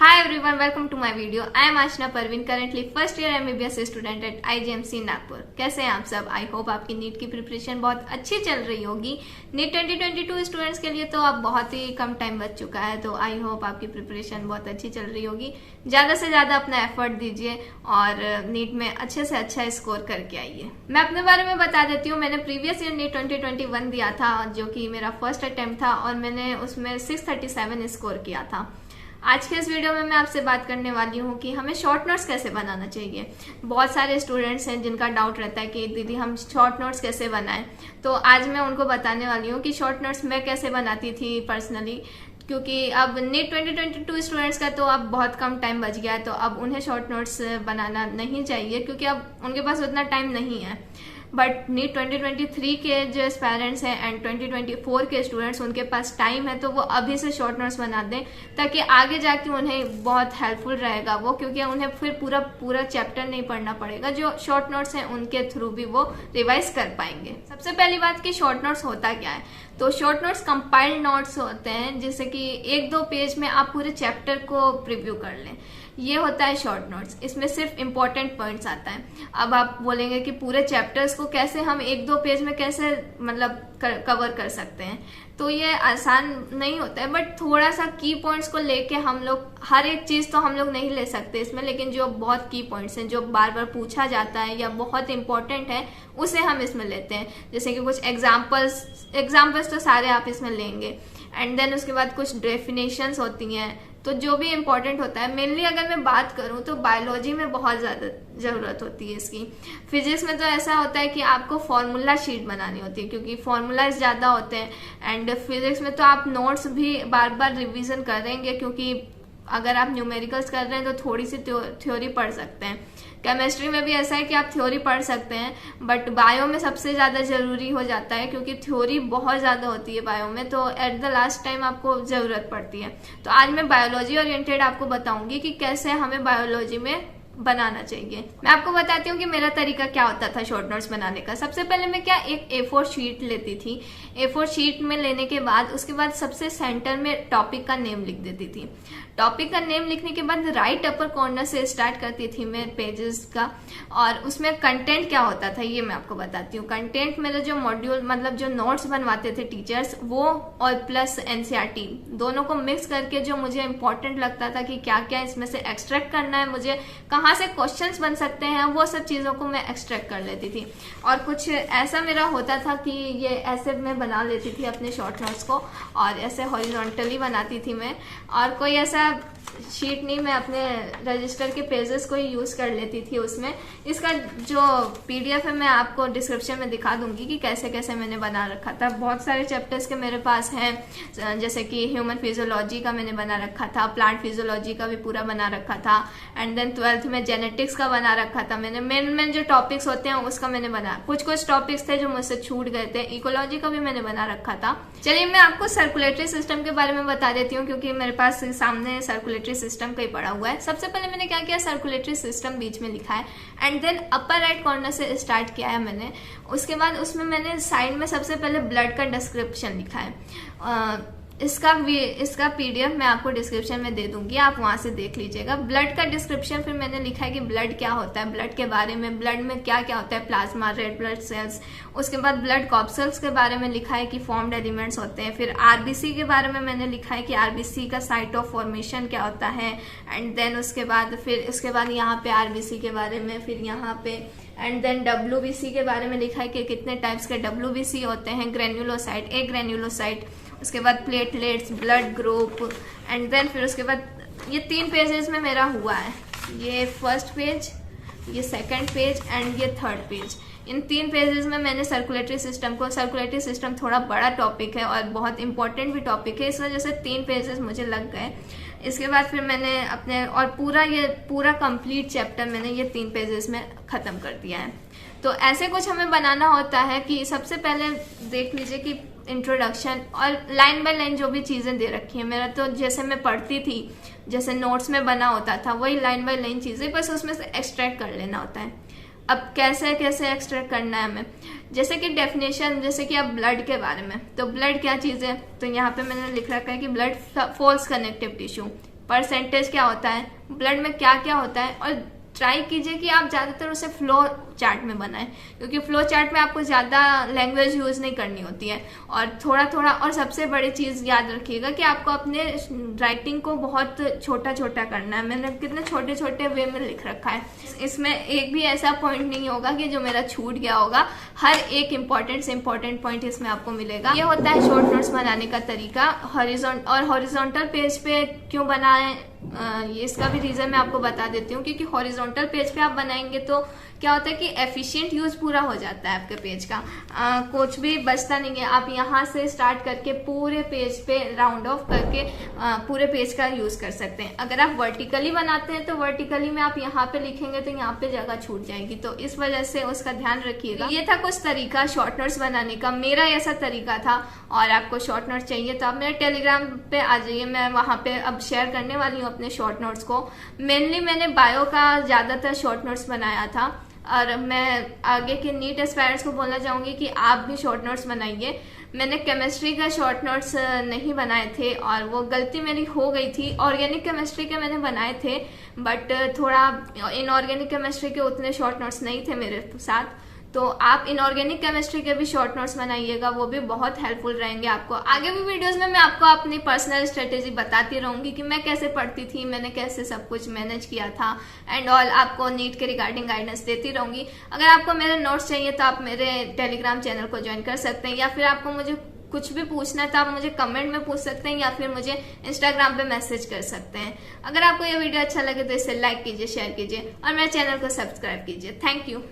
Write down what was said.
Hi everyone, welcome to my video. I am Ashna Parveen, currently first year MBBS student at IGMC Nagpur. कैसे हैं आप सब? I hope आपकी NEET की preparation बहुत अच्छी चल रही होगी। नीट 2022 स्टूडेंट्स के लिए तो अब बहुत ही कम टाइम बच चुका है, तो आई होप आपकी प्रिपरेशन बहुत अच्छी चल रही होगी। ज़्यादा से ज़्यादा अपना एफर्ट दीजिए और नीट में अच्छे से अच्छा स्कोर करके आइए। मैं अपने बारे में बता देती हूँ, मैंने प्रीवियस ईयर नीट 2021 दिया था, जो कि मेरा फर्स्ट अटेम्प्ट था और मैंने उसमें 637 स्कोर किया था। आज के इस वीडियो में मैं आपसे बात करने वाली हूँ कि हमें शॉर्ट नोट्स कैसे बनाना चाहिए। बहुत सारे स्टूडेंट्स हैं जिनका डाउट रहता है कि दीदी हम शॉर्ट नोट्स कैसे बनाएं, तो आज मैं उनको बताने वाली हूँ कि शॉर्ट नोट्स मैं कैसे बनाती थी पर्सनली। क्योंकि अब नीट 2022 स्टूडेंट्स का तो अब बहुत कम टाइम बच गया है, तो अब उन्हें शॉर्ट नोट्स बनाना नहीं चाहिए क्योंकि अब उनके पास उतना टाइम नहीं है। बट नीट 2023 के जो पेरेंट्स हैं एंड 2024 के स्टूडेंट्स, उनके पास टाइम है, तो वो अभी से शॉर्ट नोट्स बना दें ताकि आगे जाके उन्हें बहुत हेल्पफुल रहेगा वो, क्योंकि उन्हें फिर पूरा चैप्टर नहीं पढ़ना पड़ेगा। जो शॉर्ट नोट्स हैं उनके थ्रू भी वो रिवाइज कर पाएंगे। सबसे पहली बात कि शॉर्ट नोट्स होता क्या है, तो शॉर्ट नोट्स कंपाइल्ड नोट्स होते हैं, जैसे कि 1-2 पेज में आप पूरे चैप्टर को प्रीव्यू कर लें। ये होता है शॉर्ट नोट्स। इसमें सिर्फ इंपॉर्टेंट पॉइंट्स आता है। अब आप बोलेंगे कि पूरे चैप्टर्स को कैसे हम 1-2 पेज में कैसे कवर कर सकते हैं, तो ये आसान नहीं होता है। बट थोड़ा सा की पॉइंट्स को लेके हम लोग, हर एक चीज तो हम लोग नहीं ले सकते इसमें, लेकिन जो बहुत की पॉइंट्स हैं, जो बार बार पूछा जाता है या बहुत इंपॉर्टेंट है, उसे हम इसमें लेते हैं। जैसे कि कुछ एग्जाम्पल्स तो सारे आप इसमें लेंगे, एंड देन उसके बाद कुछ डेफिनेशंस होती हैं। तो जो भी इम्पोर्टेंट होता है, मेनली अगर मैं बात करूं तो बायोलॉजी में बहुत ज़्यादा ज़रूरत होती है इसकी। फिजिक्स में तो ऐसा होता है कि आपको फॉर्मूला शीट बनानी होती है क्योंकि फॉर्मूलाज ज़्यादा होते हैं। एंड फिजिक्स में तो आप नोट्स भी बार बार रिवीजन करेंगे, क्योंकि अगर आप न्यूमेरिकल्स कर रहे हैं तो थोड़ी सी थ्योरी पढ़ सकते हैं। केमिस्ट्री में भी ऐसा है कि आप थ्योरी पढ़ सकते हैं, बट बायो में सबसे ज़्यादा ज़रूरी हो जाता है क्योंकि थ्योरी बहुत ज़्यादा होती है बायो में, तो एट द लास्ट टाइम आपको ज़रूरत पड़ती है। तो आज मैं बायोलॉजी ओरिएंटेड आपको बताऊंगी कि कैसे हमें बायोलॉजी में बनाना चाहिए। मैं आपको बताती हूँ कि मेरा तरीका क्या होता था शॉर्ट नोट्स बनाने का। सबसे पहले मैं एक A4 शीट लेती थी। A4 शीट में लेने के बाद उसके बाद सबसे सेंटर में टॉपिक का नेम लिख देती थी। टॉपिक का नेम लिखने के बाद राइट अपर कॉर्नर से स्टार्ट करती थी मैं पेजेस का, और उसमें कंटेंट क्या होता था ये मैं आपको बताती हूँ। कंटेंट मेरा जो मॉड्यूल, मतलब जो नोट्स बनवाते थे टीचर्स, वो और प्लस NCERT दोनों को मिक्स करके जो मुझे इंपॉर्टेंट लगता था कि क्या क्या इसमें से एक्सट्रैक्ट करना है, मुझे कहाँ से क्वेश्चंस बन सकते हैं, वो सब चीज़ों को मैं एक्सट्रैक्ट कर लेती थी। और कुछ ऐसा मेरा होता था कि ये ऐसे मैं बना लेती थी अपने शॉर्ट नोट्स को, और ऐसे हॉरिजॉन्टली बनाती थी मैं, और कोई ऐसा शीट नहीं, मैं अपने रजिस्टर के पेजेस को ही यूज़ कर लेती थी उसमें। इसका जो PDF है मैं आपको डिस्क्रिप्शन में दिखा दूंगी कि कैसे कैसे मैंने बना रखा था। बहुत सारे चैप्टर्स के मेरे पास हैं, जैसे कि ह्यूमन फिजियोलॉजी का मैंने बना रखा था, प्लांट फिजियोलॉजी का भी पूरा बना रखा था, एंड देन 12th में जेनेटिक्स का बना रखा था मैंने। मेन जो टॉपिक्स होते हैं उसका मैंने बना, कुछ टॉपिक्स थे जो मुझसे छूट गए थे। इकोलॉजी का भी मैंने बना रखा था। चलिए मैं आपको सर्कुलेटरी सिस्टम के बारे में बता देती हूँ, क्योंकि मेरे पास सामने सर्कुलेटरी सिस्टम का ही पड़ा हुआ है। सबसे पहले मैंने क्या किया, सर्कुलेटरी सिस्टम बीच में लिखा है, and then upper right corner से स्टार्ट किया है मैंने। उसके बाद उसमें मैंने साइड में सबसे पहले ब्लड का डिस्क्रिप्शन लिखा है। इसका PDF मैं आपको डिस्क्रिप्शन में दे दूंगी, आप वहां से देख लीजिएगा। ब्लड का डिस्क्रिप्शन फिर मैंने लिखा है कि ब्लड क्या होता है, ब्लड के बारे में, ब्लड में क्या क्या होता है, प्लाज्मा, रेड ब्लड सेल्स। उसके बाद ब्लड कॉप्सल्स के बारे में लिखा है कि फॉर्म्ड एलिमेंट्स होते हैं। फिर RBC के बारे में मैंने लिखा है कि RBC का साइट ऑफ फॉर्मेशन क्या होता है, एंड देन उसके बाद यहाँ पे RBC के बारे में, फिर यहाँ पे एंड देन WBC के बारे में लिखा है कि कितने टाइप्स के WBC होते हैं, ग्रेन्युलोसाइट, एक ग्रेन्युलोसाइट, उसके बाद platelets, blood group, and then फिर उसके बाद ये 3 पेजेस में मेरा हुआ है। ये फर्स्ट पेज, ये सेकंड पेज एंड ये थर्ड पेज। इन 3 पेजेस में मैंने सर्कुलेटरी सिस्टम थोड़ा बड़ा टॉपिक है और बहुत इंपॉर्टेंट भी टॉपिक है, इस वजह से 3 पेजेस मुझे लग गए। इसके बाद फिर मैंने अपने और पूरा कंप्लीट चैप्टर मैंने ये 3 पेजेस में ख़त्म कर दिया है। तो ऐसे कुछ हमें बनाना होता है कि सबसे पहले देख लीजिए कि इंट्रोडक्शन और लाइन बाय लाइन जो भी चीज़ें दे रखी है, मेरा तो जैसे मैं पढ़ती थी, जैसे नोट्स में बना होता था, वही लाइन बाय लाइन चीज़ें, बस उसमें से एक्सट्रैक्ट कर लेना होता है। अब कैसे कैसे एक्सट्रैक्ट करना है हमें, जैसे कि डेफिनेशन, जैसे कि अब ब्लड के बारे में, तो ब्लड क्या चीज़ है, तो यहाँ पे मैंने लिख रखा है कि blood falls connective tissue. Percentage क्या होता है, ब्लड में क्या क्या होता है, और ट्राई कीजिए कि आप ज़्यादातर उसे फ्लो चार्ट में बनाएं, क्योंकि फ्लो चार्ट में आपको ज़्यादा लैंग्वेज यूज़ नहीं करनी होती है। और थोड़ा थोड़ा, और सबसे बड़ी चीज़ याद रखिएगा कि आपको अपने राइटिंग को बहुत छोटा छोटा करना है। मैंने कितने छोटे छोटे वे में लिख रखा है, इसमें एक भी ऐसा पॉइंट नहीं होगा कि जो मेरा छूट गया होगा। हर एक इंपॉर्टेंट से इंपॉर्टेंट पॉइंट इसमें आपको मिलेगा। ये होता है शॉर्ट नोट्स बनाने का तरीका। हॉरिजॉन्टल पेज पे क्यों बनाएं, इसका भी रीजन मैं आपको बता देती हूँ। क्योंकि हॉरिजॉन्टल पेज पे आप बनाएंगे तो क्या होता है कि एफिशिएंट यूज पूरा हो जाता है आपके पेज का, कुछ भी बचता नहीं है। आप यहाँ से स्टार्ट करके पूरे पेज पे राउंड ऑफ करके पूरे पेज का यूज कर सकते हैं। अगर आप वर्टिकली बनाते हैं तो वर्टिकली में आप यहाँ पे लिखेंगे तो यहाँ पे जगह छूट जाएगी, तो इस वजह से उसका ध्यान रखिएगा। ये था कुछ तरीका शॉर्ट नोट्स बनाने का, मेरा ऐसा तरीका था। और आपको शॉर्ट नोट्स चाहिए तो आप मेरे टेलीग्राम पे आ जाइए, मैं वहाँ पे अब शेयर करने वाली हूँ अपने शॉर्ट नोट्स को। मेनली मैंने बायो का ज्यादातर शॉर्ट नोट्स बनाया था, और मैं आगे के नीट एस्पायरेंट्स को बोलना चाहूंगी कि आप भी शॉर्ट नोट्स बनाइए। मैंने केमिस्ट्री का शॉर्ट नोट्स नहीं बनाए थे, और वो गलती मेरी हो गई थी। ऑर्गेनिक केमिस्ट्री के मैंने बनाए थे, बट थोड़ा इनऑर्गेनिक केमिस्ट्री के उतने शॉर्ट नोट्स नहीं थे मेरे साथ। तो आप इनऑर्गेनिक केमिस्ट्री के भी शॉर्ट नोट्स बनाइएगा, वो भी बहुत हेल्पफुल रहेंगे आपको। आगे भी वीडियोस में मैं आपको अपनी पर्सनल स्ट्रेटेजी बताती रहूंगी कि मैं कैसे पढ़ती थी, मैंने कैसे सब कुछ मैनेज किया था एंड ऑल। आपको नीट के रिगार्डिंग गाइडेंस देती रहूंगी। अगर आपको मेरे नोट्स चाहिए तो आप मेरे टेलीग्राम चैनल को ज्वाइन कर सकते हैं, या फिर आपको मुझे कुछ भी पूछना है तो आप मुझे कमेंट में पूछ सकते हैं, या फिर मुझे इंस्टाग्राम पे मैसेज कर सकते हैं। अगर आपको ये वीडियो अच्छा लगे तो इसे लाइक कीजिए, शेयर कीजिए और मेरे चैनल को सब्सक्राइब कीजिए। Thank you.